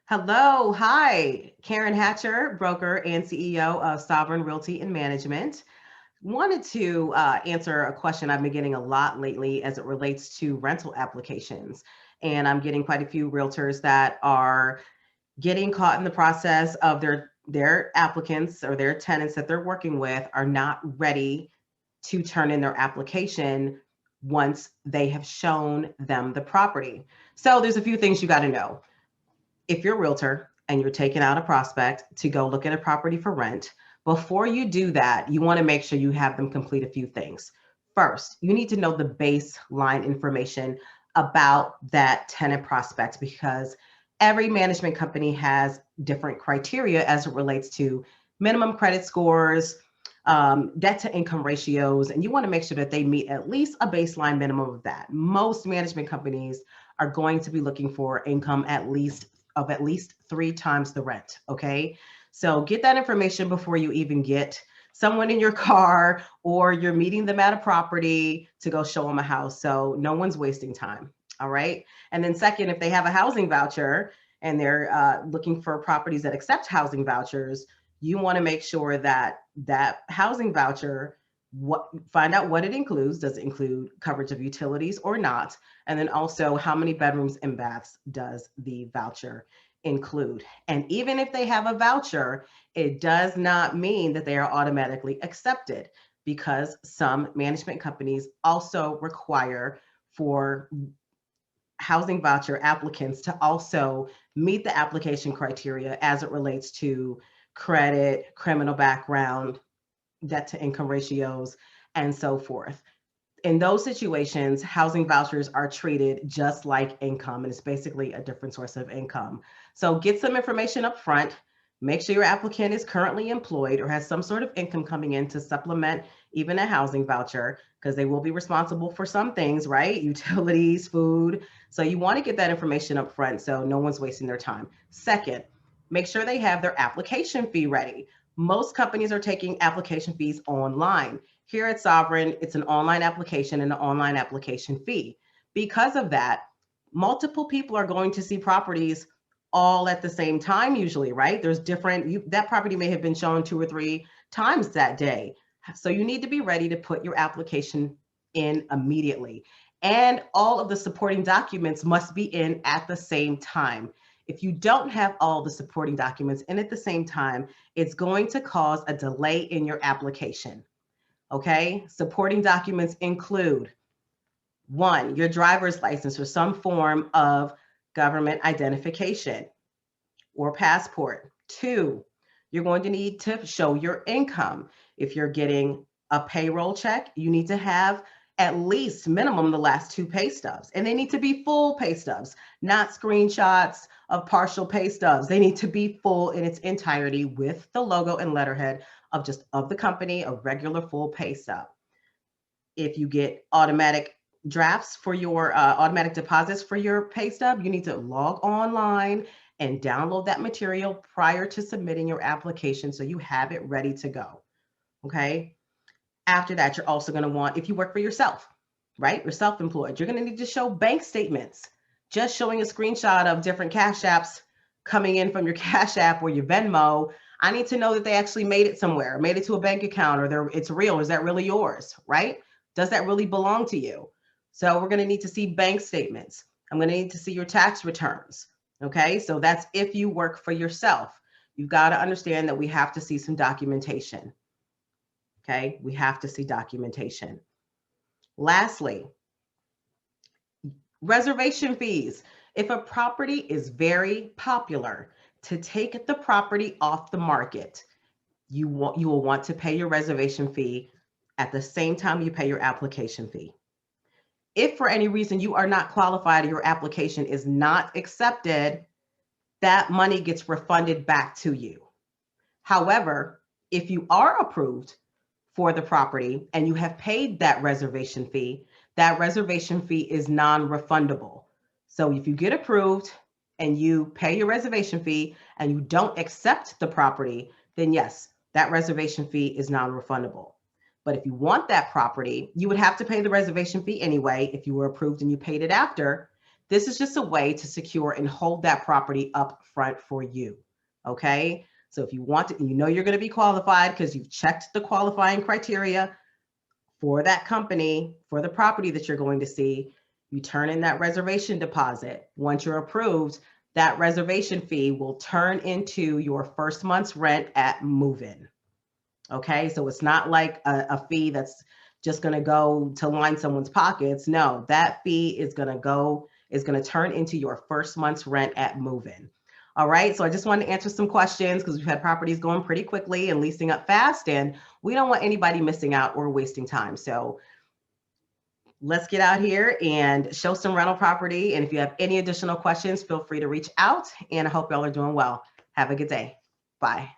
Hello, hi, Karen Hatcher, broker and CEO of Sovereign Realty and Management. Wanted to answer a question I've been getting a lot lately as it relates to rental applications. And I'm getting quite a few realtors that are getting caught in the process of their applicants or their tenants that they're working with are not ready to turn in their application once they have shown them the property. So there's a few things you got to know if you're a realtor and you're taking out a prospect to go look at a property for rent, before you do that, you want to make sure you have them complete a few things. First, you need to know the baseline information about that tenant prospect because every management company has different criteria as it relates to minimum credit scores, debt to income ratios, and you want to make sure that they meet at least a baseline minimum of that. Most management companies are going to be looking for income at least 3 times the rent. Okay. So get that information before you even get someone in your car or you're meeting them at a property to go show them a house. So no one's wasting time. All right. And then, second, if they have a housing voucher and they're looking for properties that accept housing vouchers, you want to make sure that that housing voucher, find out what it includes. Does it include coverage of utilities or not? And then also, how many bedrooms and baths does the voucher include? And even if they have a voucher, it does not mean that they are automatically accepted because some management companies also require for housing voucher applicants to also meet the application criteria as it relates to credit, criminal background, debt to income ratios, and so forth. In those situations, housing vouchers are treated just like income, and it's basically a different source of income. So get some information up front. Make sure your applicant is currently employed or has some sort of income coming in to supplement even a housing voucher, because they will be responsible for some things, right? Utilities, food. So you want to get that information up front so no one's wasting their time. Second, make sure they have their application fee ready. Most companies are taking application fees online. Here at Sovereign, it's an online application and an online application fee. Because of that, multiple people are going to see properties all at the same time, usually, right? There's that property may have been shown 2 or 3 times that day. So you need to be ready to put your application in immediately. And all of the supporting documents must be in at the same time. If you don't have all the supporting documents in at the same time, it's going to cause a delay in your application. Okay, supporting documents include: one, your driver's license or some form of government identification or passport. Two, you're going to need to show your income. If you're getting a payroll check, you need to have at least minimum the last 2 pay stubs, and they need to be full pay stubs, not screenshots of partial pay stubs. They need to be full in its entirety with the logo and letterhead of the company, a regular full pay stub. If you get automatic drafts for your automatic deposits for your pay stub, you need to log online and download that material prior to submitting your application so you have it ready to go. Okay. After that, you're also going to want, if you work for yourself, right? You're self employed, you're going to need to show bank statements. Just showing a screenshot of different Cash Apps coming in from your Cash App or your Venmo, I need to know that they actually made it somewhere, made it to a bank account, or it's real. Is that really yours, right? Does that really belong to you? So we're going to need to see bank statements. I'm going to need to see your tax returns. Okay, so that's if you work for yourself. You've got to understand that we have to see some documentation. Okay, we have to see documentation. Lastly, reservation fees. If a property is very popular, to take the property off the market, you will want to pay your reservation fee at the same time you pay your application fee. If for any reason you are not qualified or your application is not accepted, that money gets refunded back to you. However, if you are approved for the property and you have paid that reservation fee is non-refundable. So if you get approved and you pay your reservation fee and you don't accept the property, then yes, that reservation fee is non-refundable. But if you want that property, you would have to pay the reservation fee anyway if you were approved and you paid it after. This is just a way to secure and hold that property up front for you. Okay. So if you want to, you know you're going to be qualified because you've checked the qualifying criteria for that company, for the property that you're going to see, you turn in that reservation deposit. Once you're approved, that reservation fee will turn into your first month's rent at move-in. Okay, so it's not like a fee that's just going to go to line someone's pockets. No, that fee is going to turn into your first month's rent at move-in. All right, so I just wanted to answer some questions because we've had properties going pretty quickly and leasing up fast, and we don't want anybody missing out or wasting time. So let's get out here and show some rental property. And if you have any additional questions, feel free to reach out, and I hope y'all are doing well. Have a good day. Bye.